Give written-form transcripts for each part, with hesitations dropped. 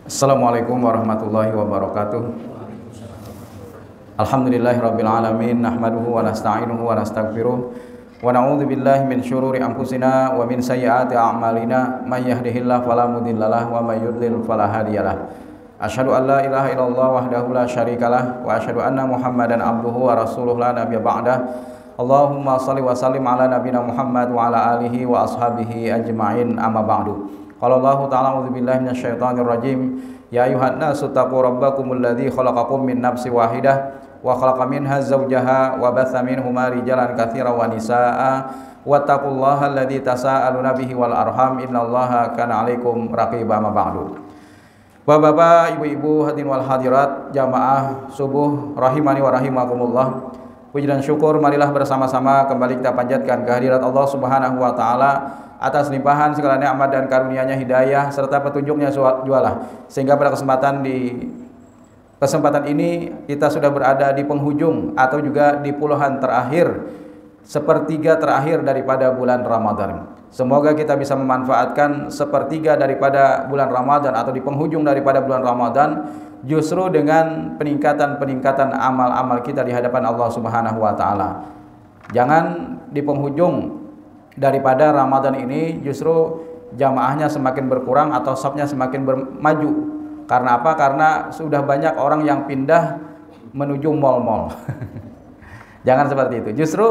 Assalamualaikum warahmatullahi wabarakatuh. Alhamdulillahirabbil alamin, nahmaduhu wa nasta'inuhu wa nastaghfiruh wa na'udzu billahi min syururi anfusina wa min sayyiati a'malina, may yahdihillahu fala mudhillalah wa may yudlil fala hadiyalah. Asyhadu an la ilaha illallah wahdahu la syarikalah wa asyhadu anna Muhammadan abduhu wa rasuluh la nabiyya ba'dah. Allahumma shalli wa sallim ala nabiyyina Muhammad wa ala alihi wa ashabihi ajma'in, amma ba'du. Qala Allah ta'ala a'udzu billahi minasyaitonir rajim. Ya ayuhan nasu taqu rabbakumul ladzi khalaqakum min nafsin wahidah wa khalaqa minha zawjaha wa batha minhuma rijalan katsiran wa nisaa'a wattaqullaha alladzi tasaaluna bihi wal arham innallaha kana 'alaikum raqiba, ma ba'du. Bapak-bapak, ibu-ibu, hadirin wal hadirat, jamaah subuh rahimani wa rahimakumullah. Puji dan syukur marilah bersama-sama kembali kita panjatkan kehadirat Allah Subhanahu wa taala atas limpahan segala nikmat dan karunia-Nya, hidayah serta petunjuknya jualah, sehingga pada kesempatan ini kita sudah berada di penghujung atau juga di puluhan terakhir, sepertiga terakhir daripada bulan Ramadan. Semoga kita bisa memanfaatkan sepertiga daripada bulan Ramadan atau di penghujung daripada bulan Ramadan justru dengan peningkatan amal-amal kita di hadapan Allah Subhanahu wa taala. Jangan di penghujung daripada Ramadan ini justru jamaahnya semakin berkurang atau shopnya semakin maju. Karena apa? Karena sudah banyak orang yang pindah menuju mal-mal. Jangan seperti itu. Justru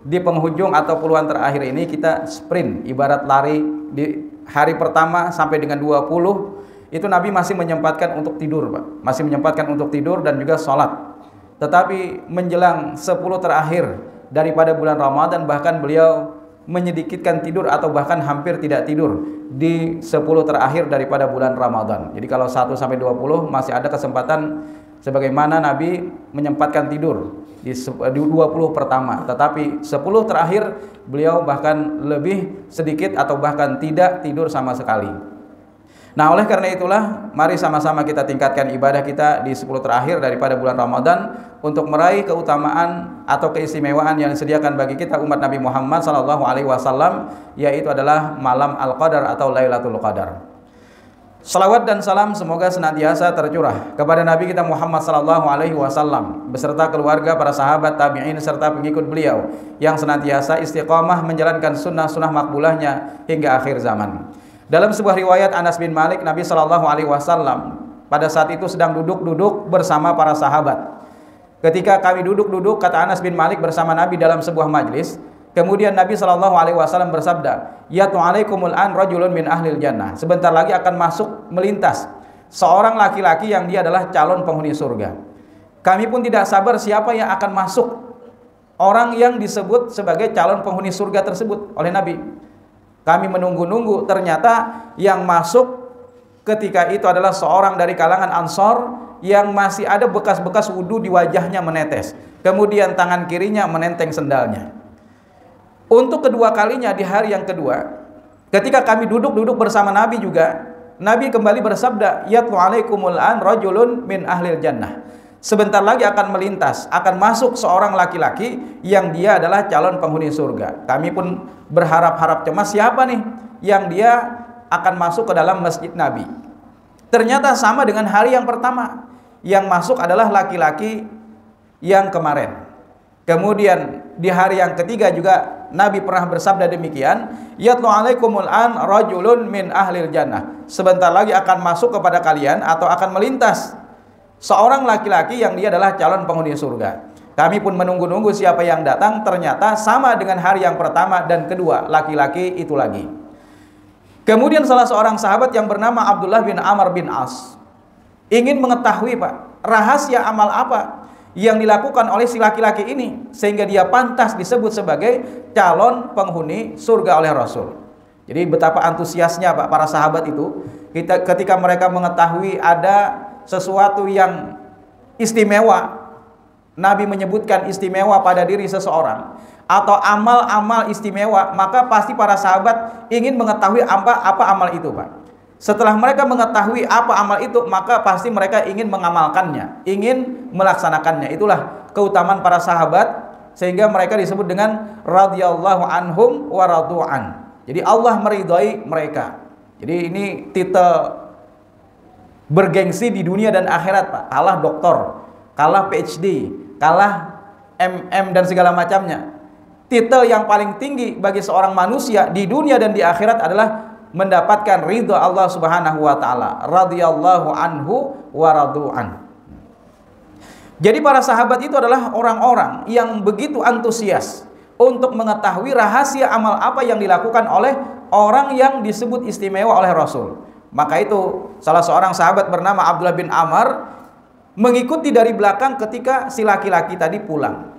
di penghujung atau puluhan terakhir ini kita sprint, ibarat lari. Di hari pertama sampai dengan 20 itu Nabi masih menyempatkan untuk tidur, Pak. Masih menyempatkan untuk tidur dan juga sholat. Tetapi menjelang 10 terakhir daripada bulan Ramadan, bahkan beliau menyedikitkan tidur atau bahkan hampir tidak tidur di 10 terakhir daripada bulan Ramadan. Jadi kalau 1 sampai 20 masih ada kesempatan sebagaimana Nabi menyempatkan tidur di 20 pertama, tetapi 10 terakhir beliau bahkan lebih sedikit atau bahkan tidak tidur sama sekali. Nah, oleh karena itulah mari sama-sama kita tingkatkan ibadah kita di 10 terakhir daripada bulan Ramadan untuk meraih keutamaan atau keistimewaan yang disediakan bagi kita umat Nabi Muhammad SAW, yaitu adalah malam Al-Qadar atau Lailatul Qadar. Salawat dan salam semoga senantiasa tercurah kepada Nabi kita Muhammad SAW beserta keluarga, para sahabat, tabi'in serta pengikut beliau yang senantiasa istiqamah menjalankan sunnah-sunnah makbulahnya hingga akhir zaman. Dalam sebuah riwayat Anas bin Malik, Nabi SAW pada saat itu sedang duduk-duduk bersama para sahabat. Ketika kami duduk-duduk, kata Anas bin Malik, bersama Nabi dalam sebuah majlis, kemudian Nabi SAW bersabda, "Yatu alaikumul an rajulun min ahlil jannah." Sebentar lagi akan masuk melintas seorang laki-laki yang dia adalah calon penghuni surga. Kami pun tidak sabar siapa yang akan masuk orang yang disebut sebagai calon penghuni surga tersebut oleh Nabi. Kami menunggu-nunggu, ternyata yang masuk ketika itu adalah seorang dari kalangan Ansor yang masih ada bekas-bekas wudu di wajahnya menetes. Kemudian tangan kirinya menenteng sendalnya. Untuk kedua kalinya di hari yang kedua, ketika kami duduk-duduk bersama Nabi juga, Nabi kembali bersabda, "Yatlu alaikumul an rajulun min ahlil jannah." Sebentar lagi akan melintas, akan masuk seorang laki-laki yang dia adalah calon penghuni surga. Kami pun berharap-harap cemas, siapa nih yang dia akan masuk ke dalam masjid Nabi. Ternyata sama dengan hari yang pertama, yang masuk adalah laki-laki yang kemarin. Kemudian di hari yang ketiga juga Nabi pernah bersabda demikian, "Yatlu alaikumul an rajulun min ahlil jannah." Sebentar lagi akan masuk kepada kalian atau akan melintas seorang laki-laki yang dia adalah calon penghuni surga. Kami pun menunggu-nunggu siapa yang datang, ternyata sama dengan hari yang pertama dan kedua, laki-laki itu lagi. Kemudian salah seorang sahabat yang bernama Abdullah bin Amr bin As ingin mengetahui, Pak, rahasia amal apa yang dilakukan oleh si laki-laki ini sehingga dia pantas disebut sebagai calon penghuni surga oleh Rasul. Jadi betapa antusiasnya, Pak, para sahabat itu ketika mereka mengetahui ada sesuatu yang istimewa. Nabi menyebutkan istimewa pada diri seseorang atau amal-amal istimewa, maka pasti para sahabat ingin mengetahui apa amal itu, Pak. Setelah mereka mengetahui apa amal itu, maka pasti mereka ingin mengamalkannya, ingin melaksanakannya. Itulah keutamaan para sahabat sehingga mereka disebut dengan radhiyallahu anhum wa radu'an. Jadi Allah meridhai mereka. Jadi ini titel bergengsi di dunia dan akhirat, Pak. Kalah doktor, kalah PhD, kalah MM dan segala macamnya. Titel yang paling tinggi bagi seorang manusia di dunia dan di akhirat adalah mendapatkan ridha Allah Subhanahu wa taala. Radhiyallahu anhu wa radu'an. Jadi para sahabat itu adalah orang-orang yang begitu antusias untuk mengetahui rahasia amal apa yang dilakukan oleh orang yang disebut istimewa oleh Rasul. Maka itu salah seorang sahabat bernama Abdullah bin Amr mengikuti dari belakang ketika si laki-laki tadi pulang.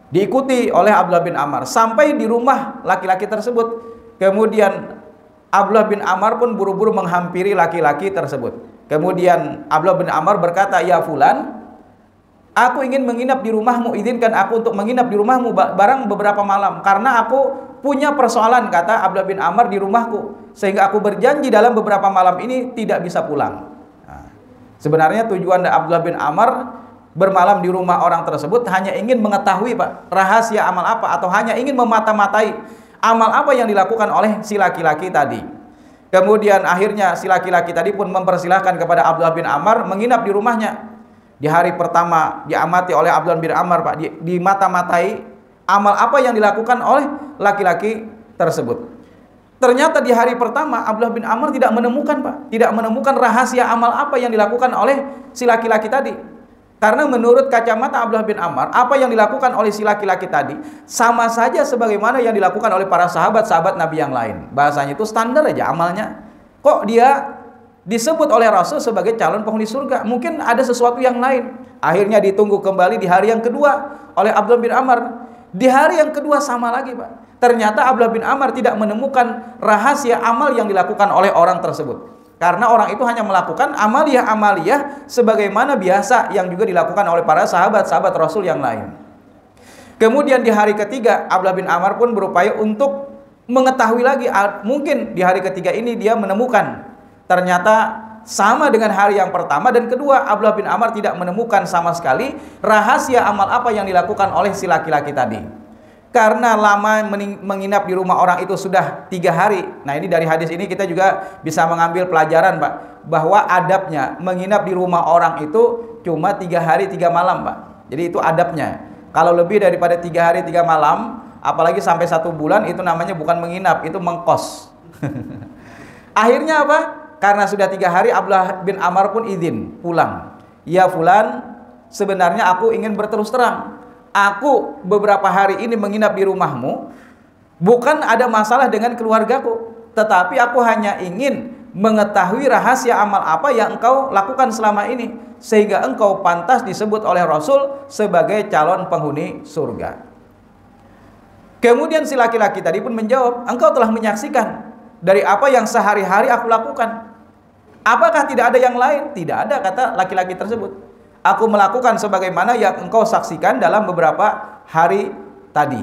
Diikuti oleh Abdullah bin Amr sampai di rumah laki-laki tersebut. Kemudian Abdullah bin Amr pun buru-buru menghampiri laki-laki tersebut. Kemudian Abdullah bin Amr berkata, "Ya fulan, aku ingin menginap di rumahmu, izinkan aku untuk menginap di rumahmu barang beberapa malam, karena aku punya persoalan," kata Abdullah bin Amr, "di rumahku, sehingga aku berjanji dalam beberapa malam ini tidak bisa pulang." Nah, sebenarnya tujuan Abdullah bin Amr bermalam di rumah orang tersebut hanya ingin mengetahui, Pak, rahasia amal apa, atau hanya ingin memata-matai amal apa yang dilakukan oleh si laki-laki tadi. Kemudian akhirnya si laki-laki tadi pun mempersilahkan kepada Abdullah bin Amr menginap di rumahnya. Di hari pertama diamati oleh Abdullah bin Amr, Pak, di mata-matai amal apa yang dilakukan oleh laki-laki tersebut. Ternyata di hari pertama Abdullah bin Amr tidak menemukan, Pak, tidak menemukan rahasia amal apa yang dilakukan oleh si laki-laki tadi. Karena menurut kacamata Abdullah bin Amr, apa yang dilakukan oleh si laki-laki tadi sama saja sebagaimana yang dilakukan oleh para sahabat-sahabat Nabi yang lain. Bahasanya itu standar aja amalnya. Kok dia disebut oleh Rasul sebagai calon penghuni surga? Mungkin ada sesuatu yang lain. Akhirnya ditunggu kembali di hari yang kedua oleh Abdullah bin Amr. Di hari yang kedua sama lagi, Pak. Ternyata Abdullah bin Amr tidak menemukan rahasia amal yang dilakukan oleh orang tersebut. Karena orang itu hanya melakukan amaliyah sebagaimana biasa yang juga dilakukan oleh para sahabat-sahabat Rasul yang lain. Kemudian di hari ketiga Abdullah bin Amr pun berupaya untuk mengetahui lagi. Mungkin di hari ketiga ini dia menemukan. Ternyata sama dengan hari yang pertama dan kedua, Abdullah bin Amr tidak menemukan sama sekali rahasia amal apa yang dilakukan oleh si laki-laki tadi. Karena lama menginap di rumah orang itu sudah 3 hari. Nah, ini dari hadis ini kita juga bisa mengambil pelajaran, Pak, bahwa adabnya menginap di rumah orang itu cuma 3 hari 3 malam, Pak. Jadi itu adabnya. Kalau lebih daripada 3 hari 3 malam, apalagi sampai 1 bulan, itu namanya bukan menginap, itu mengkos. Akhirnya apa? Karena sudah 3 hari, Abdullah bin Amr pun izin pulang. "Ya fulan, sebenarnya aku ingin berterus terang. Aku beberapa hari ini menginap di rumahmu, bukan ada masalah dengan keluargaku, tetapi aku hanya ingin mengetahui rahasia amal apa yang engkau lakukan selama ini, sehingga engkau pantas disebut oleh Rasul sebagai calon penghuni surga." Kemudian si laki-laki tadi pun menjawab, "Engkau telah menyaksikan dari apa yang sehari-hari aku lakukan. Apakah tidak ada yang lain?" "Tidak ada," kata laki-laki tersebut. "Aku melakukan sebagaimana yang engkau saksikan dalam beberapa hari tadi."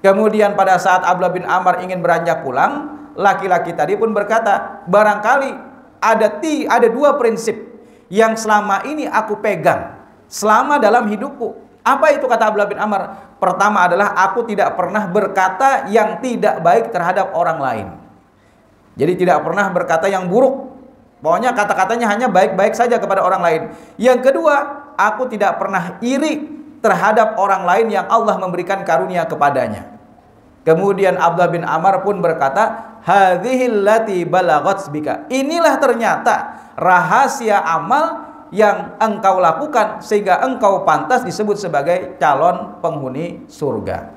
Kemudian pada saat Abdullah bin Amr ingin beranjak pulang, laki-laki tadi pun berkata, "Barangkali ada 2 prinsip yang selama ini aku pegang selama dalam hidupku." "Apa itu?" kata Abdullah bin Amr. "Pertama adalah aku tidak pernah berkata yang tidak baik terhadap orang lain." Jadi tidak pernah berkata yang buruk. Pokoknya kata-katanya hanya baik-baik saja kepada orang lain. Yang kedua, aku tidak pernah iri terhadap orang lain yang Allah memberikan karunia kepadanya. Kemudian Abdullah bin Amr pun berkata, "Hadhil lati balaghat bika." Inilah ternyata rahasia amal yang engkau lakukan sehingga engkau pantas disebut sebagai calon penghuni surga.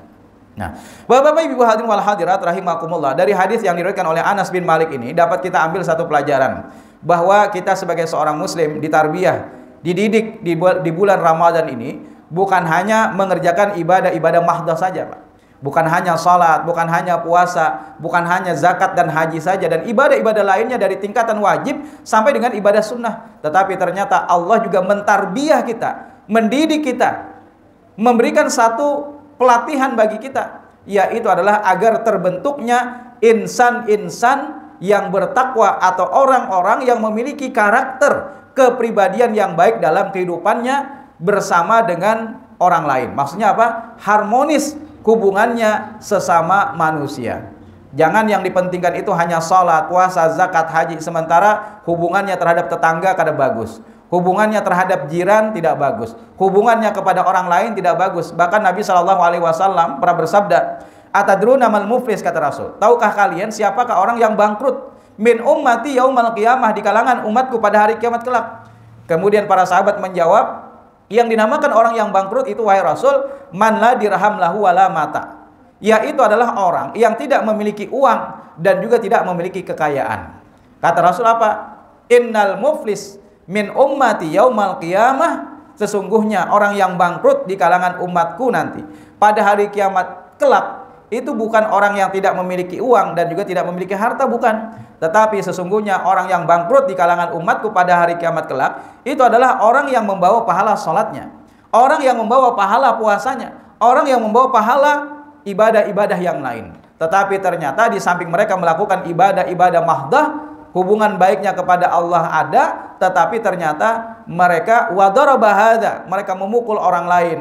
Nah, Bapak-bapak, Ibu hadirin wal hadirat rahimakumullah, dari hadis yang diriwayatkan oleh Anas bin Malik ini dapat kita ambil satu pelajaran, bahwa kita sebagai seorang muslim ditarbiyah, dididik di bulan Ramadan ini bukan hanya mengerjakan ibadah-ibadah mahdoh saja, Pak. Bukan hanya salat, bukan hanya puasa, bukan hanya zakat dan haji saja, dan ibadah-ibadah lainnya dari tingkatan wajib sampai dengan ibadah sunnah. Tetapi ternyata Allah juga mentarbiyah kita, mendidik kita, memberikan satu pelatihan bagi kita, yaitu adalah agar terbentuknya insan-insan yang bertakwa atau orang-orang yang memiliki karakter kepribadian yang baik dalam kehidupannya bersama dengan orang lain. Maksudnya apa? Harmonis hubungannya sesama manusia. Jangan yang dipentingkan itu hanya sholat, puasa, zakat, haji, sementara hubungannya terhadap tetangga kada bagus, hubungannya terhadap jiran tidak bagus, hubungannya kepada orang lain tidak bagus. Bahkan Nabi SAW pernah bersabda, "Atadruna mal muflis," kata Rasul. Tahukah kalian siapakah orang yang bangkrut? Min ummati yaumal qiyamah, di kalangan umatku pada hari kiamat kelak. Kemudian para sahabat menjawab, yang dinamakan orang yang bangkrut itu, wahai Rasul, man la dirham lahu wala mata, yaitu adalah orang yang tidak memiliki uang dan juga tidak memiliki kekayaan. Kata Rasul apa? Innal muflis min ummati yaumal qiyamah, sesungguhnya orang yang bangkrut di kalangan umatku nanti pada hari kiamat kelak itu bukan orang yang tidak memiliki uang dan juga tidak memiliki harta, bukan. Tetapi sesungguhnya orang yang bangkrut di kalangan umatku pada hari kiamat kelak itu adalah orang yang membawa pahala sholatnya, orang yang membawa pahala puasanya, orang yang membawa pahala ibadah-ibadah yang lain. Tetapi ternyata di samping mereka melakukan ibadah-ibadah mahdah, hubungan baiknya kepada Allah ada, tetapi ternyata mereka wadaraba hadza, mereka memukul orang lain.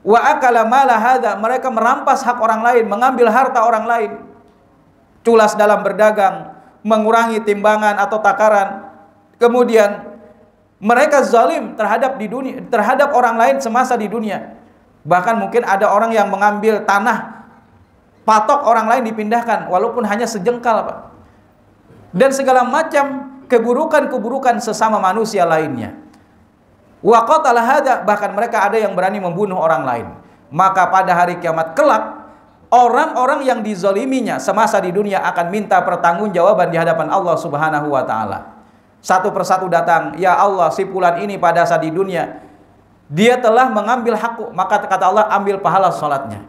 Wa akala mala hadza, mereka merampas hak orang lain, mengambil harta orang lain. Culas dalam berdagang, mengurangi timbangan atau takaran. Kemudian mereka zalim terhadap di dunia, terhadap orang lain semasa di dunia. Bahkan mungkin ada orang yang mengambil tanah patok orang lain dipindahkan walaupun hanya sejengkal, Pak. Dan segala macam keburukan-keburukan sesama manusia lainnya. Wa qatala hadza, bahkan mereka ada yang berani membunuh orang lain. Maka pada hari kiamat kelak, orang-orang yang dizaliminya semasa di dunia akan minta pertanggungjawaban di hadapan Allah Subhanahu wa taala. Satu persatu datang, ya Allah, si fulan ini pada saat di dunia dia telah mengambil hakku, maka kata Allah, ambil pahala salatnya.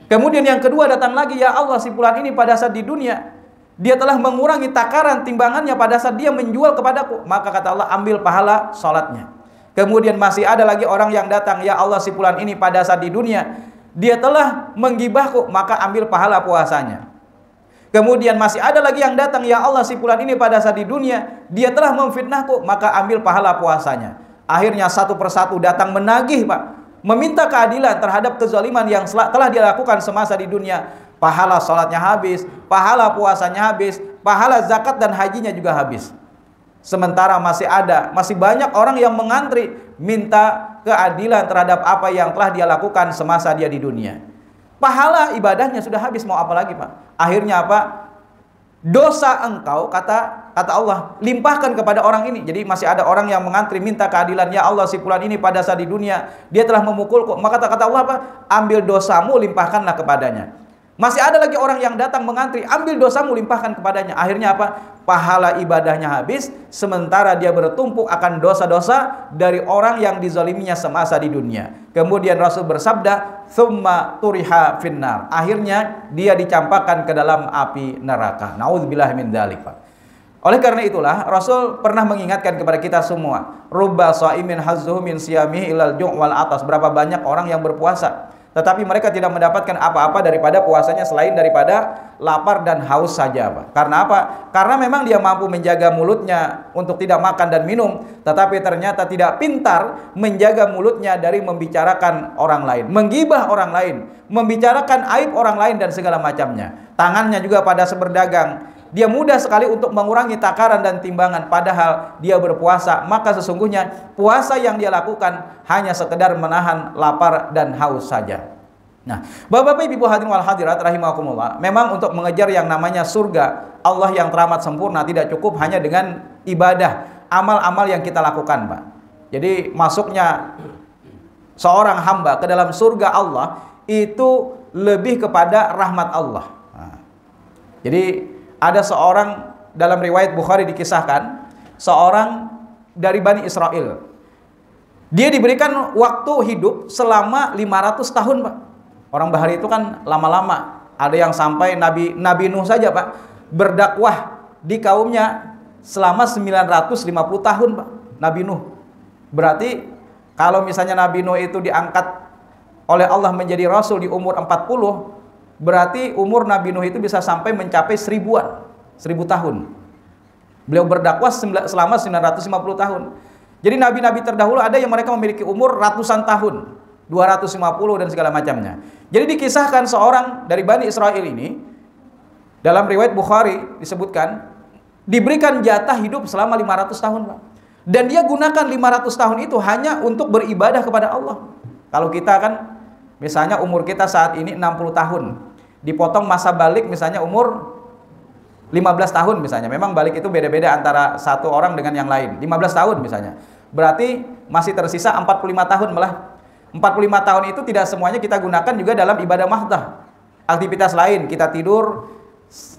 Kemudian yang kedua datang lagi, ya Allah, si fulan ini pada saat di dunia dia telah mengurangi takaran timbangannya pada saat dia menjual kepadaku, maka kata Allah, ambil pahala salatnya. Kemudian masih ada lagi orang yang datang, ya Allah, si fulan ini pada saat di dunia dia telah menggibahku, maka ambil pahala puasanya. Kemudian masih ada lagi yang datang, ya Allah, si fulan ini pada saat di dunia dia telah memfitnahku, maka ambil pahala puasanya. Akhirnya satu persatu datang menagih, Pak, meminta keadilan terhadap kezaliman yang telah dia lakukan semasa di dunia. Pahala salatnya habis, pahala puasanya habis, pahala zakat dan hajinya juga habis. Sementara masih banyak orang yang mengantri minta keadilan terhadap apa yang telah dia lakukan semasa dia di dunia. Pahala ibadahnya sudah habis, mau apa lagi, Pak? Akhirnya apa? Dosa engkau, kata Allah, limpahkan kepada orang ini. Jadi masih ada orang yang mengantri minta keadilan, ya Allah, si fulan ini pada saat di dunia dia telah memukulku, maka kata Allah apa? Ambil dosamu, limpahkanlah kepadanya. Masih ada lagi orang yang datang mengantri, ambil dosamu, limpahkan kepadanya. Akhirnya apa? Pahala ibadahnya habis, sementara dia bertumpuk akan dosa-dosa dari orang yang dizaliminya semasa di dunia. Kemudian Rasul bersabda, "Tsumma turiha finnar." Akhirnya dia dicampakkan ke dalam api neraka. Nauzubillah min dzalik, Pak. Oleh karena itulah Rasul pernah mengingatkan kepada kita semua, rubba shaimin hazzuhu min siyamihi ilal ju' wal atas. Berapa banyak orang yang berpuasa tetapi mereka tidak mendapatkan apa-apa daripada puasanya selain daripada lapar dan haus saja, Pak. Karena apa? Karena memang dia mampu menjaga mulutnya untuk tidak makan dan minum, tetapi ternyata tidak pintar menjaga mulutnya dari membicarakan orang lain, menggibah orang lain, membicarakan aib orang lain dan segala macamnya. Tangannya juga pada seberdagang. Dia mudah sekali untuk mengurangi takaran dan timbangan, padahal dia berpuasa. Maka sesungguhnya puasa yang dia lakukan hanya sekedar menahan lapar dan haus saja. Nah, Bapak-bapak, Ibu hadirin wal hadirat rahimakumullah, memang untuk mengejar yang namanya surga Allah yang teramat sempurna tidak cukup hanya dengan ibadah, amal-amal yang kita lakukan, Pak. Jadi masuknya seorang hamba ke dalam surga Allah itu lebih kepada rahmat Allah. Nah, jadi ada seorang, dalam riwayat Bukhari dikisahkan, seorang dari Bani Israel. Dia diberikan waktu hidup selama 500 tahun, Pak. Orang bahari itu kan lama-lama. Ada yang sampai Nabi Nuh saja, Pak, berdakwah di kaumnya selama 950 tahun, Pak. Nabi Nuh. Berarti kalau misalnya Nabi Nuh itu diangkat oleh Allah menjadi Rasul di umur 40, berarti umur Nabi Nuh itu bisa sampai mencapai 1000 tahun. Beliau berdakwah selama 950 tahun. Jadi nabi-nabi terdahulu ada yang mereka memiliki umur ratusan tahun, 250 dan segala macamnya. Jadi dikisahkan seorang dari Bani Israel ini, Dalam riwayat Bukhari disebutkan diberikan jatah hidup selama 500 tahun, Pak. Dan dia gunakan 500 tahun itu hanya untuk beribadah kepada Allah. Kalau kita kan misalnya umur kita saat ini 60 tahun, dipotong masa balik misalnya umur 15 tahun misalnya. Memang balik itu beda-beda antara satu orang dengan yang lain. 15 tahun misalnya. Berarti masih tersisa 45 tahun malah. 45 tahun itu tidak semuanya kita gunakan juga dalam ibadah mahdah. Aktivitas lain, kita tidur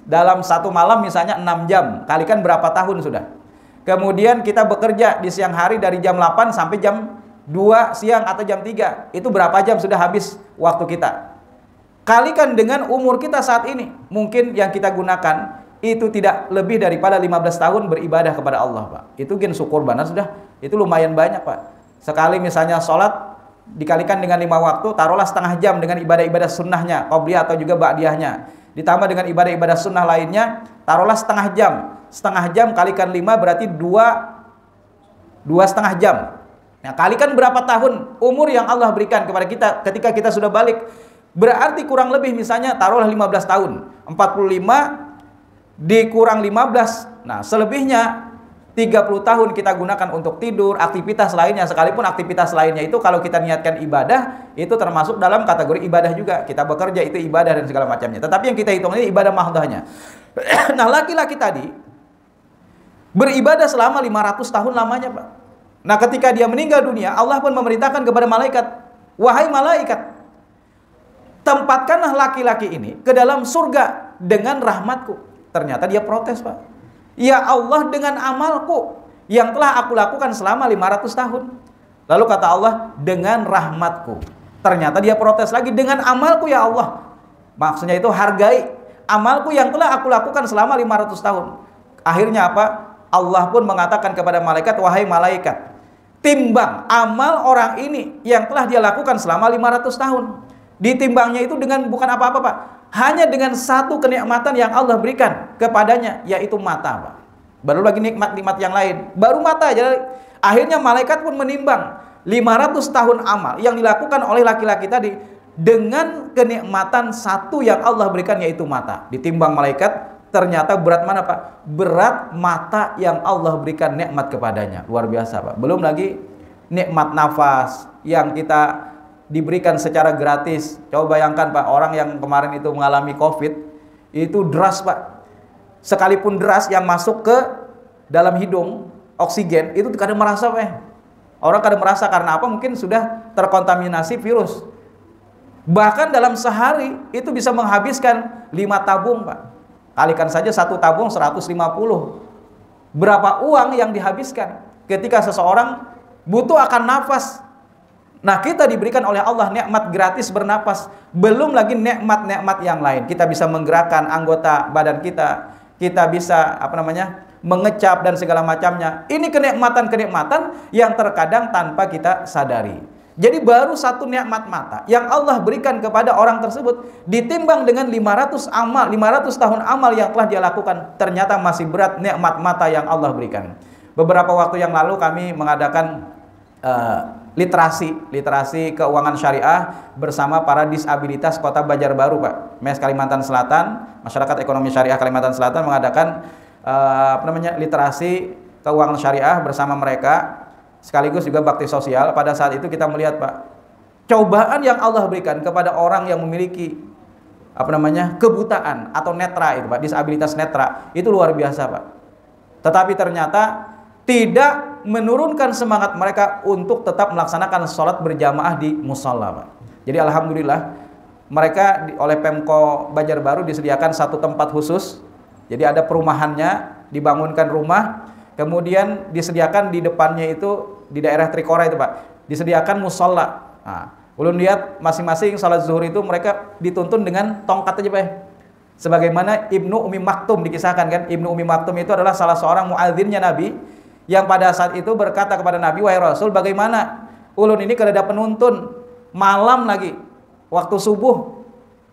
dalam satu malam misalnya 6 jam. Kalikan berapa tahun sudah. Kemudian kita bekerja di siang hari dari jam 8 sampai jam 2 siang atau jam 3. Itu berapa jam sudah habis waktu kita. Kalikan dengan umur kita saat ini. Mungkin yang kita gunakan itu tidak lebih daripada 15 tahun beribadah kepada Allah, Pak. Itu gen syukur benar sudah. Itu lumayan banyak, Pak. Sekali misalnya sholat dikalikan dengan 5 waktu, taruhlah setengah jam dengan ibadah-ibadah sunnahnya, qobliyah atau juga ba'diyahnya. Ditambah dengan ibadah-ibadah sunnah lainnya, taruhlah setengah jam. Setengah jam kalikan 5 berarti 2,5 jam. Nah, kalikan berapa tahun umur yang Allah berikan kepada kita ketika kita sudah balik. Berarti kurang lebih misalnya taruhlah 15 tahun. 45 dikurang 15. Nah, selebihnya 30 tahun kita gunakan untuk tidur, aktivitas lainnya. Sekalipun aktivitas lainnya itu kalau kita niatkan ibadah, itu termasuk dalam kategori ibadah juga. Kita bekerja itu ibadah dan segala macamnya. Tetapi yang kita hitung ini ibadah mahdahnya. Nah, laki-laki tadi beribadah selama 500 tahun lamanya, Pak. Nah, ketika dia meninggal dunia, Allah pun memerintahkan kepada malaikat, wahai malaikat, tempatkanlah laki-laki ini ke dalam surga dengan rahmatku. Ternyata dia protes, Pak. Ya Allah, dengan amalku yang telah aku lakukan selama 500 tahun. Lalu kata Allah, dengan rahmatku. Ternyata dia protes lagi, dengan amalku ya Allah. Maksudnya itu hargai amalku yang telah aku lakukan selama 500 tahun. Akhirnya apa? Allah pun mengatakan kepada malaikat, wahai malaikat, timbang amal orang ini yang telah dia lakukan selama 500 tahun. Ditimbangnya itu dengan bukan apa-apa, Pak. Hanya dengan satu kenikmatan yang Allah berikan kepadanya, yaitu mata, Pak. Baru lagi nikmat-nikmat yang lain, baru mata aja. Akhirnya malaikat pun menimbang 500 tahun amal yang dilakukan oleh laki-laki tadi dengan kenikmatan satu yang Allah berikan, yaitu mata. Ditimbang malaikat, ternyata berat mana, Pak? Berat mata yang Allah berikan nikmat kepadanya. Luar biasa, Pak. Belum lagi nikmat nafas yang kita diberikan secara gratis. Coba bayangkan, Pak, orang yang kemarin itu mengalami COVID, itu deras, Pak. Sekalipun deras yang masuk ke dalam hidung, oksigen, itu kadang merasa, Pak. Orang kadang merasa karena apa? Mungkin sudah terkontaminasi virus. Bahkan dalam sehari itu bisa menghabiskan 5 tabung, Pak. Kalikan saja satu tabung 150. Berapa uang yang dihabiskan ketika seseorang butuh akan nafas. Nah, kita diberikan oleh Allah nikmat gratis bernapas. Belum lagi nikmat-nikmat yang lain. Kita bisa menggerakkan anggota badan kita. Kita bisa mengecap dan segala macamnya. Ini kenikmatan-kenikmatan yang terkadang tanpa kita sadari. Jadi baru satu nikmat mata yang Allah berikan kepada orang tersebut ditimbang dengan 500 tahun amal yang telah dia lakukan, ternyata masih berat nikmat mata yang Allah berikan. Beberapa waktu yang lalu kami mengadakan literasi keuangan syariah bersama para disabilitas Kota Banjarbaru, Pak. MES Kalimantan Selatan, Masyarakat Ekonomi Syariah Kalimantan Selatan mengadakan literasi keuangan syariah bersama mereka. Sekaligus juga bakti sosial. Pada saat itu kita melihat, Pak, cobaan yang Allah berikan kepada orang yang memiliki kebutaan atau netra itu, Pak, disabilitas netra, itu luar biasa, Pak. Tetapi ternyata tidak menurunkan semangat mereka untuk tetap melaksanakan sholat berjamaah di musola, Pak. Jadi alhamdulillah mereka oleh Pemko Banjarbaru disediakan satu tempat khusus. Jadi ada perumahannya, dibangunkan rumah. Kemudian disediakan di depannya itu, di daerah Trikora itu, Pak, disediakan musola. Nah, ulun lihat masing-masing salat zuhur itu mereka dituntun dengan tongkat aja, Pak. Sebagaimana Ibnu Umi Maktum dikisahkan, kan. Ibnu Umi Maktum itu adalah salah seorang muadzinnya Nabi, yang pada saat itu berkata kepada Nabi, wahai Rasul, bagaimana ulun ini kada penuntun malam lagi, waktu subuh.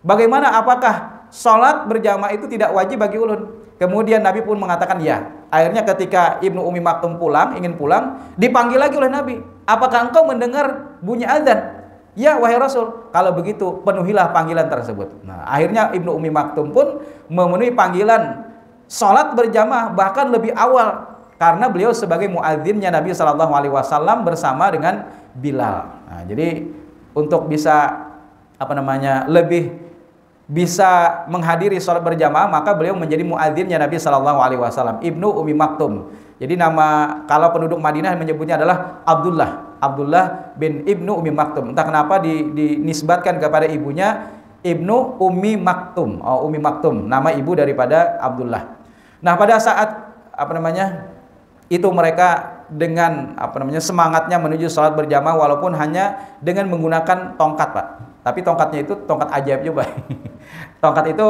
Bagaimana, apakah salat berjamaah itu tidak wajib bagi ulun? Kemudian Nabi pun mengatakan ya. Akhirnya ketika Ibnu Umi Maktum ingin pulang, dipanggil lagi oleh Nabi. Apakah engkau mendengar bunyi azan? Ya wahai Rasul, kalau begitu penuhilah panggilan tersebut. Nah, akhirnya Ibnu Ummi Maktum pun memenuhi panggilan sholat berjamaah bahkan lebih awal, karena beliau sebagai muadzinnya Nabi Shallallahu Alaihi Wasallam bersama dengan Bilal. Nah, jadi untuk bisa lebih bisa menghadiri sholat berjamaah, maka beliau menjadi muadzinnya Nabi Shallallahu Alaihi Wasallam, Ibnu Ummi Maktum. Jadi nama kalau penduduk Madinah menyebutnya adalah Abdullah bin Ibnu Ummi Maktum. Entah kenapa dinisbatkan kepada ibunya Ibnu Ummi Maktum. Ummi Maktum, nama ibu daripada Abdullah. Nah, pada saat itu mereka dengan semangatnya menuju sholat berjamaah walaupun hanya dengan menggunakan tongkat, Pak. Tapi tongkatnya itu tongkat ajaib juga. Tongkat itu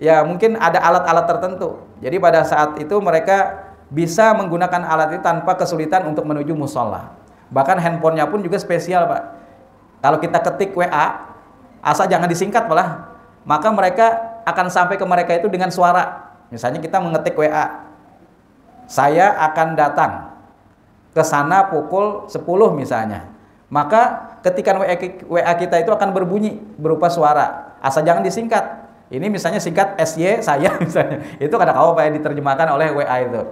ya mungkin ada alat-alat tertentu. Jadi pada saat itu mereka bisa menggunakan alat itu tanpa kesulitan untuk menuju musola. Bahkan handphonenya pun juga spesial, Pak. Kalau kita ketik WA, asal jangan disingkat malah, maka mereka akan sampai ke mereka itu dengan suara. Misalnya kita mengetik WA, saya akan datang ke sana pukul 10 misalnya. Maka ketikan WA kita itu akan berbunyi berupa suara, asal jangan disingkat. Ini misalnya singkat SY saya misalnya. Itu kadang-kadang Pak diterjemahkan oleh WA itu.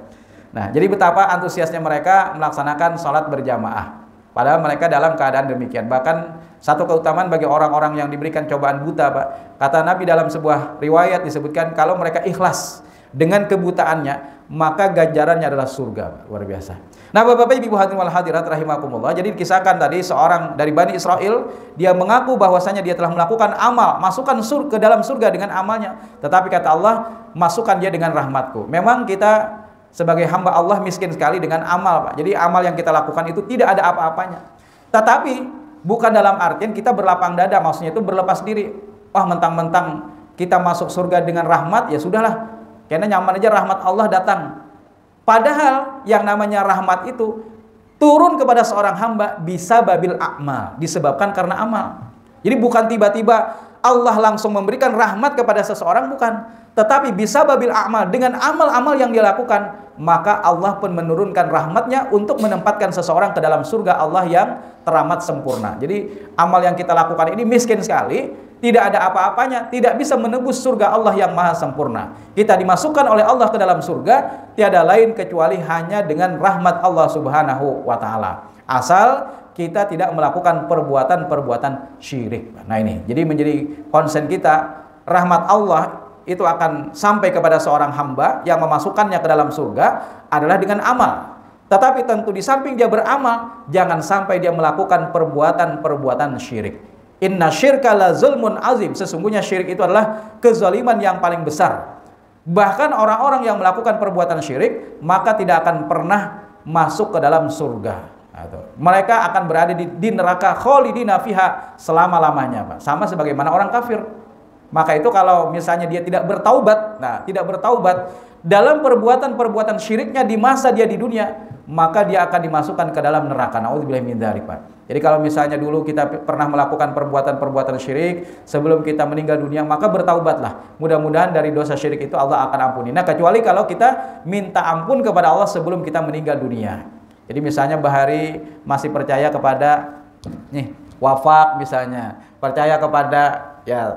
Nah, jadi betapa antusiasnya mereka melaksanakan sholat berjamaah. Padahal mereka dalam keadaan demikian. Bahkan satu keutamaan bagi orang-orang yang diberikan cobaan buta, Pak. Kata Nabi dalam sebuah riwayat disebutkan kalau mereka ikhlas dengan kebutaannya, maka ganjarannya adalah surga, Pak. Luar biasa. Nah, Bapak Ibu hadirin wal hadirat rahimakumullah. Jadi dikisahkan tadi seorang dari Bani Israel, dia mengaku bahwasanya dia telah melakukan amal, masukkan ke dalam surga dengan amalnya. Tetapi kata Allah, masukkan dia dengan rahmatku. Memang kita sebagai hamba Allah miskin sekali dengan amal, Pak. Jadi amal yang kita lakukan itu tidak ada apa-apanya. Tetapi bukan dalam artian kita berlapang dada, maksudnya itu berlepas diri. Mentang-mentang kita masuk surga dengan rahmat, ya sudahlah, karena nyaman aja rahmat Allah datang. Padahal yang namanya rahmat itu turun kepada seorang hamba bisa babil a'mal, disebabkan karena amal. Jadi bukan tiba-tiba Allah langsung memberikan rahmat kepada seseorang, bukan. Tetapi bisa babil a'mal, dengan amal-amal yang dia lakukan, maka Allah pun menurunkan rahmatnya untuk menempatkan seseorang ke dalam surga Allah yang teramat sempurna. Jadi amal yang kita lakukan ini miskin sekali, tidak ada apa-apanya, tidak bisa menebus surga Allah yang maha sempurna. Kita dimasukkan oleh Allah ke dalam surga, tiada lain kecuali hanya dengan rahmat Allah subhanahu wa ta'ala. Asal kita tidak melakukan perbuatan-perbuatan syirik. Nah ini, jadi menjadi konsen kita, rahmat Allah itu akan sampai kepada seorang hamba yang memasukkannya ke dalam surga adalah dengan amal. Tetapi tentu di samping dia beramal, jangan sampai dia melakukan perbuatan-perbuatan syirik. Inna syirka la zulmun azim. Sesungguhnya syirik itu adalah kezaliman yang paling besar. Bahkan orang-orang yang melakukan perbuatan syirik, maka tidak akan pernah masuk ke dalam surga. Mereka akan berada di neraka khalidina fiha selama-lamanya, Pak. Sama sebagaimana orang kafir. Maka itu kalau misalnya dia tidak bertaubat, tidak bertaubat dalam perbuatan-perbuatan syiriknya di masa dia di dunia, maka dia akan dimasukkan ke dalam neraka. Nauzubillahi min dzalik, Pak. Jadi kalau misalnya dulu kita pernah melakukan perbuatan-perbuatan syirik sebelum kita meninggal dunia, maka bertaubatlah. Mudah-mudahan dari dosa syirik itu Allah akan ampuni. Nah, kecuali kalau kita minta ampun kepada Allah sebelum kita meninggal dunia. Jadi misalnya Bahari masih percaya kepada wafak misalnya, percaya kepada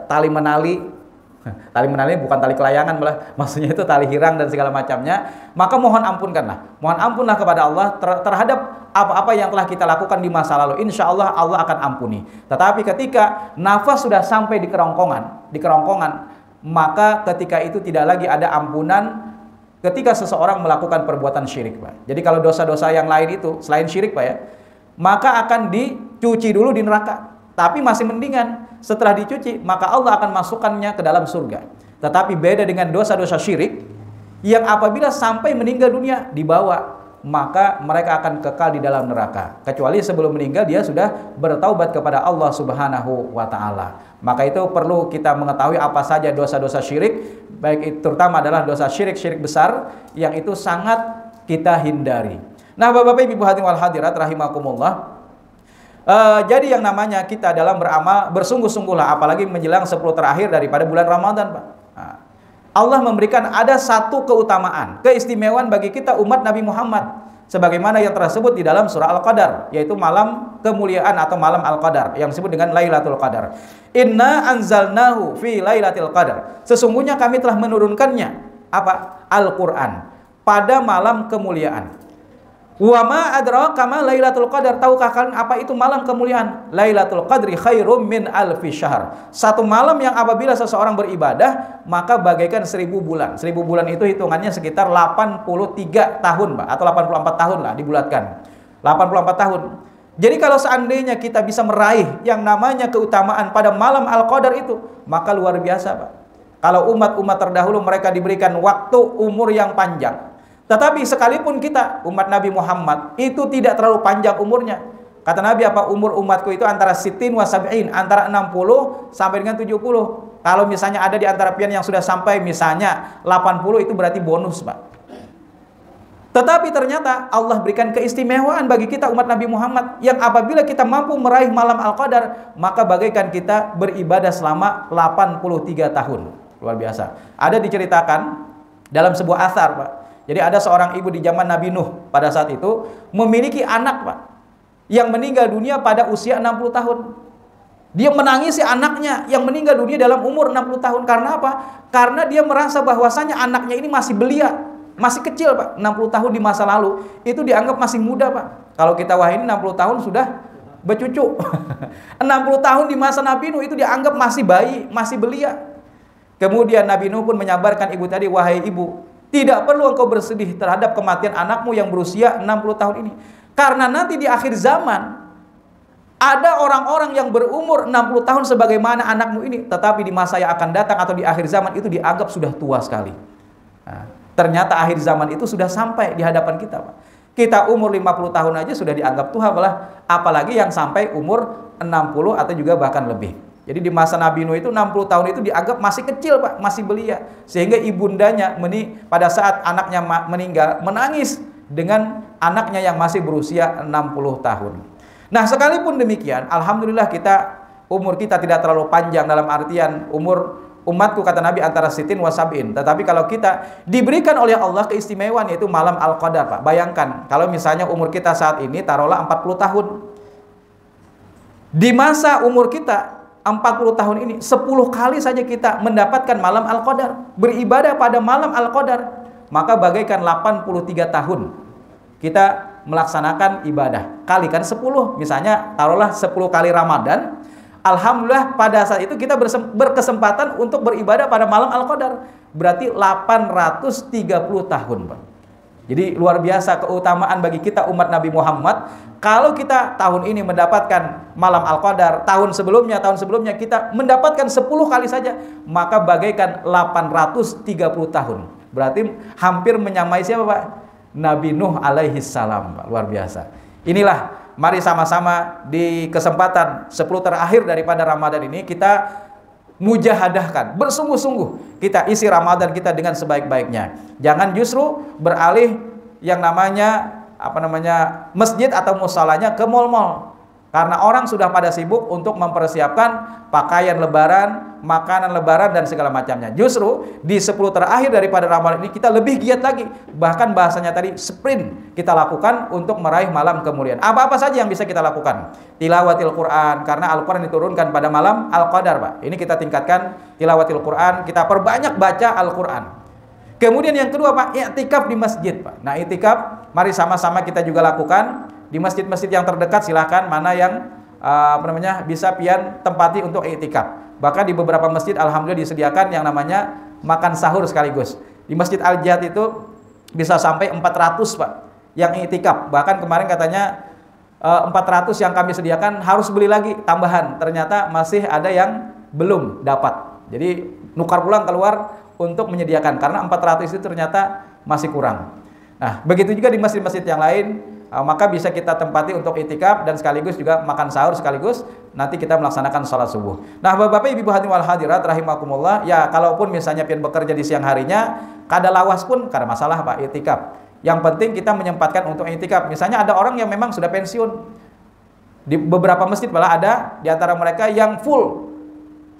tali menali. Tali menali bukan tali kelayangan malah, maksudnya itu tali hirang dan segala macamnya. Maka mohon ampunkanlah, mohon ampunlah kepada Allah terhadap apa-apa yang telah kita lakukan di masa lalu. Insya Allah Allah akan ampuni. Tetapi ketika nafas sudah sampai di kerongkongan, maka ketika itu tidak lagi ada ampunan ketika seseorang melakukan perbuatan syirik, Pak. Jadi kalau dosa-dosa yang lain itu selain syirik, Pak, maka akan dicuci dulu di neraka. Tapi masih mendingan setelah dicuci, maka Allah akan masukkannya ke dalam surga. Tetapi beda dengan dosa-dosa syirik yang apabila sampai meninggal dunia dibawa, maka mereka akan kekal di dalam neraka. Kecuali sebelum meninggal dia sudah bertaubat kepada Allah subhanahu wa ta'ala. Maka itu perlu kita mengetahui apa saja dosa-dosa syirik, baik itu terutama adalah dosa syirik besar yang itu sangat kita hindari. Nah, Bapak Ibu hadirin wal hadirat rahimakumullah. Jadi yang namanya kita dalam beramal bersungguh-sungguhlah, apalagi menjelang 10 terakhir daripada bulan Ramadan, Pak. Allah memberikan ada satu keutamaan, keistimewaan bagi kita umat Nabi Muhammad sebagaimana yang tersebut di dalam surah Al-Qadar, yaitu malam kemuliaan atau malam Al-Qadar yang disebut dengan Lailatul Qadar. Inna anzalnahu fi Lailatul Qadar. Sesungguhnya kami telah menurunkannya apa? Al-Qur'an pada malam kemuliaan. Wa ma adraka ma Lailatul Qadar. Tahukah kalian apa itu malam kemuliaan? Lailatul Qadri khairum min alfi syahr. Satu malam yang apabila seseorang beribadah maka bagaikan 1000 bulan. 1000 bulan itu hitungannya sekitar 83 tahun, Pak, atau 84 tahun lah dibulatkan. 84 tahun. Jadi kalau seandainya kita bisa meraih yang namanya keutamaan pada malam Al-Qadar itu, maka luar biasa, Pak. Kalau umat-umat terdahulu mereka diberikan waktu umur yang panjang. Tetapi sekalipun kita umat Nabi Muhammad itu tidak terlalu panjang umurnya. Kata Nabi apa? Umur umatku itu antara sitin wa sab'in, antara 60 sampai dengan 70. Kalau misalnya ada di antara pian yang sudah sampai misalnya 80, itu berarti bonus, Pak. Tetapi ternyata Allah berikan keistimewaan bagi kita umat Nabi Muhammad yang apabila kita mampu meraih malam Al-Qadar, maka bagaikan kita beribadah selama 83 tahun. Luar biasa. Ada diceritakan dalam sebuah athar, Pak. Jadi ada seorang ibu di zaman Nabi Nuh pada saat itu memiliki anak, Pak, yang meninggal dunia pada usia 60 tahun. Dia menangisi anaknya yang meninggal dunia dalam umur 60 tahun. Karena apa? Karena dia merasa bahwasanya anaknya ini masih belia, masih kecil, Pak. 60 tahun di masa lalu itu dianggap masih muda, Pak. Kalau kita wah ini 60 tahun sudah bercucu. 60 tahun di masa Nabi Nuh itu dianggap masih bayi, masih belia. Kemudian Nabi Nuh pun menyabarkan ibu tadi, wahai ibu, tidak perlu engkau bersedih terhadap kematian anakmu yang berusia 60 tahun ini. Karena nanti di akhir zaman ada orang-orang yang berumur 60 tahun sebagaimana anakmu ini, tetapi di masa yang akan datang atau di akhir zaman itu dianggap sudah tua sekali. Nah, ternyata akhir zaman itu sudah sampai di hadapan kita, Pak. Kita umur 50 tahun aja sudah dianggap tua, apalagi yang sampai umur 60 atau juga bahkan lebih. Jadi di masa Nabi Nuh itu 60 tahun itu dianggap masih kecil, Pak, masih belia. Sehingga ibundanya pada saat anaknya meninggal menangis dengan anaknya yang masih berusia 60 tahun. Nah, sekalipun demikian, alhamdulillah umur kita tidak terlalu panjang, dalam artian umur umatku kata Nabi antara sitin wa sab'in. Tetapi kalau kita diberikan oleh Allah keistimewaan yaitu malam Al-Qadar, Pak. Bayangkan kalau misalnya umur kita saat ini taruhlah 40 tahun. Di masa umur kita 40 tahun ini 10 kali saja kita mendapatkan malam Al-Qadar, beribadah pada malam Al-Qadar, maka bagaikan 83 tahun kita melaksanakan ibadah. Kalikan 10, misalnya taruhlah 10 kali Ramadan, alhamdulillah pada saat itu kita berkesempatan untuk beribadah pada malam Al-Qadar, berarti 830 tahun, Pak. Jadi luar biasa keutamaan bagi kita umat Nabi Muhammad. Kalau kita tahun ini mendapatkan malam Al-Qadar, tahun sebelumnya kita mendapatkan 10 kali saja, maka bagaikan 830 tahun. Berarti hampir menyamai siapa, Pak? Nabi Nuh alaihi salam, Pak. Luar biasa. Inilah, mari sama-sama di kesempatan 10 terakhir daripada Ramadan ini kita mujahadahkan, bersungguh-sungguh kita isi Ramadan kita dengan sebaik-baiknya. Jangan justru beralih yang namanya masjid atau musolanya ke mal-mal. Karena orang sudah pada sibuk untuk mempersiapkan pakaian lebaran, makanan lebaran dan segala macamnya. Justru di 10 terakhir daripada Ramadan ini kita lebih giat lagi. Bahkan bahasanya tadi sprint kita lakukan untuk meraih malam kemuliaan. Apa-apa saja yang bisa kita lakukan. Tilawatil Quran, karena Al-Quran diturunkan pada malam Al-Qadar, Pak. Ini kita tingkatkan tilawatil Quran, kita perbanyak baca Al-Quran. Kemudian yang kedua, Pak, i'tikaf di masjid, Pak. Nah, i'tikaf mari sama-sama kita juga lakukan di masjid-masjid yang terdekat. Silahkan mana yang bisa pian tempati untuk i'tikaf. Bahkan di beberapa masjid alhamdulillah disediakan yang namanya makan sahur sekaligus. Di Masjid Al-Jihad itu bisa sampai 400, Pak, yang i'tikaf. Bahkan kemarin katanya 400 yang kami sediakan harus beli lagi tambahan. Ternyata masih ada yang belum dapat. Jadi nukar pulang keluar untuk menyediakan, karena 400 itu ternyata masih kurang. Nah, begitu juga di masjid-masjid yang lain, maka bisa kita tempati untuk i'tikaf dan sekaligus juga makan sahur sekaligus nanti kita melaksanakan sholat subuh. Nah, Bapak Ibu hadirin wal hadirat rahimakumullah, ya kalaupun misalnya pian bekerja di siang harinya, kada lawas pun kada masalah, Pak, i'tikaf. Yang penting kita menyempatkan untuk i'tikaf. Misalnya ada orang yang memang sudah pensiun. Di beberapa masjid malah ada di antara mereka yang full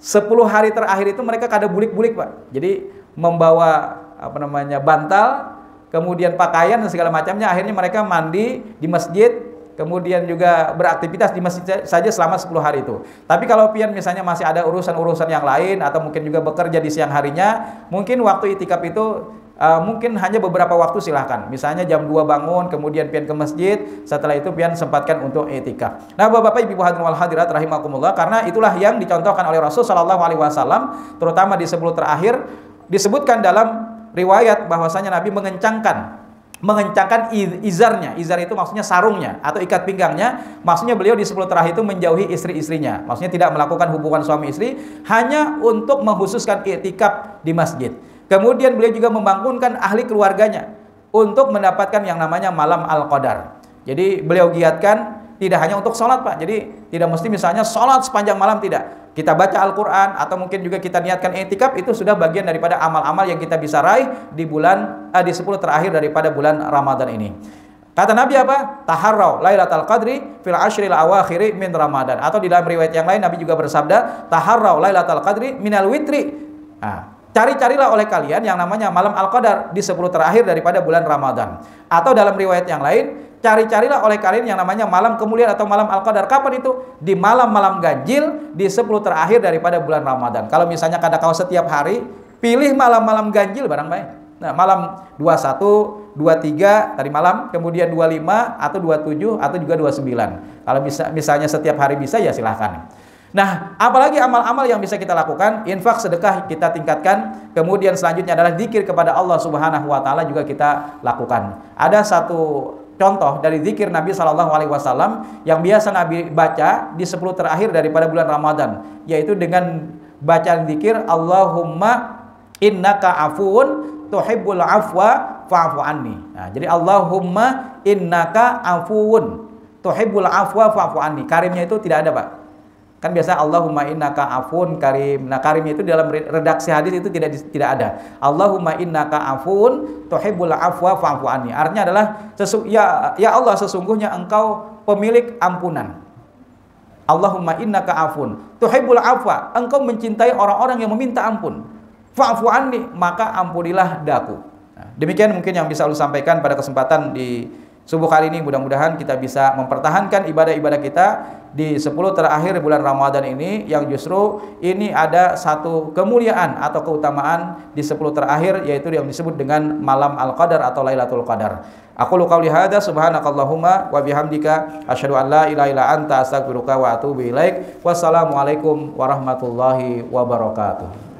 10 hari terakhir itu mereka kada bulik-bulik, Pak. Jadi membawa bantal, kemudian pakaian dan segala macamnya, akhirnya mereka mandi di masjid, kemudian juga beraktivitas di masjid saja selama 10 hari itu. Tapi kalau pian misalnya masih ada urusan-urusan yang lain atau mungkin juga bekerja di siang harinya, mungkin waktu itikaf itu mungkin hanya beberapa waktu, silahkan. Misalnya jam 2 bangun, kemudian pian ke masjid, setelah itu pian sempatkan untuk itikaf. Nah, Bapak Ibu hadirin wal hadirat rahimakumullah, karena itulah yang dicontohkan oleh Rasul sallallahu alaihi wasallam, terutama di 10 terakhir disebutkan dalam riwayat bahwasanya Nabi mengencangkan izarnya. Izar itu maksudnya sarungnya atau ikat pinggangnya. Maksudnya beliau di 10 terakhir itu menjauhi istri-istrinya. Maksudnya tidak melakukan hubungan suami istri, hanya untuk menghususkan i'tikaf di masjid. Kemudian beliau juga membangunkan ahli keluarganya untuk mendapatkan yang namanya malam Al-Qadar. Jadi beliau giatkan tidak hanya untuk sholat, Pak. Jadi tidak mesti misalnya sholat sepanjang malam, tidak. Kita baca Al-Quran atau mungkin juga kita niatkan i'tikaf, itu sudah bagian daripada amal-amal yang kita bisa raih di 10 terakhir daripada bulan Ramadan ini. Kata Nabi apa? Taharraw lailatal qadri fil ashril awakhiri min Ramadan. Atau di dalam riwayat yang lain Nabi juga bersabda, taharraw lailatal qadri minal witri. Cari-carilah oleh kalian yang namanya malam Al-Qadar di 10 terakhir daripada bulan Ramadan. Atau dalam riwayat yang lain, cari-carilah oleh kalian yang namanya malam kemuliaan atau malam Al-Qadar. Kapan itu? Di malam-malam ganjil di 10 terakhir daripada bulan Ramadan. Kalau misalnya kau setiap hari, pilih malam-malam ganjil barang baik. Nah, malam 21, 23 tadi malam, kemudian 25 atau 27 atau juga 29. Kalau misalnya setiap hari bisa, ya silahkan. Nah, apalagi amal-amal yang bisa kita lakukan, infak, sedekah kita tingkatkan. Kemudian selanjutnya adalah zikir kepada Allah Subhanahu wa taala juga kita lakukan. Ada satu contoh dari zikir Nabi Shallallahu alaihi wasallam yang biasa Nabi baca di 10 terakhir daripada bulan Ramadan, yaitu dengan bacaan zikir Allahumma innaka afuun tuhibbul afwa fa'fu anni. Nah, jadi Allahumma innaka afuun tuhibbul afwa fa'fu anni. Karimnya itu tidak ada, Pak. Kan biasa Allahumma innaka afun karim. Nah, karim itu dalam redaksi hadis itu tidak ada. Allahumma innaka afun tuhibbul afwa fa'fu anni. Artinya adalah ya Allah, sesungguhnya Engkau pemilik ampunan. Allahumma innaka afun tuhibbul afwa. Engkau mencintai orang-orang yang meminta ampun. Fa'fu anni, maka ampunilah daku. Nah, demikian mungkin yang bisa saya sampaikan pada kesempatan di subuh kali ini. Mudah-mudahan kita bisa mempertahankan ibadah-ibadah kita di 10 terakhir bulan Ramadan ini, yang justru ini ada satu kemuliaan atau keutamaan di 10 terakhir, yaitu yang disebut dengan malam Al-Qadar atau Lailatul Qadar. Aqulu qouli hadza subhanakallahumma wa bihamdika asyhadu an la ilaha illa anta astaghfiruka wa atubu ilaik. Wassalamualaikum warahmatullahi wabarakatuh.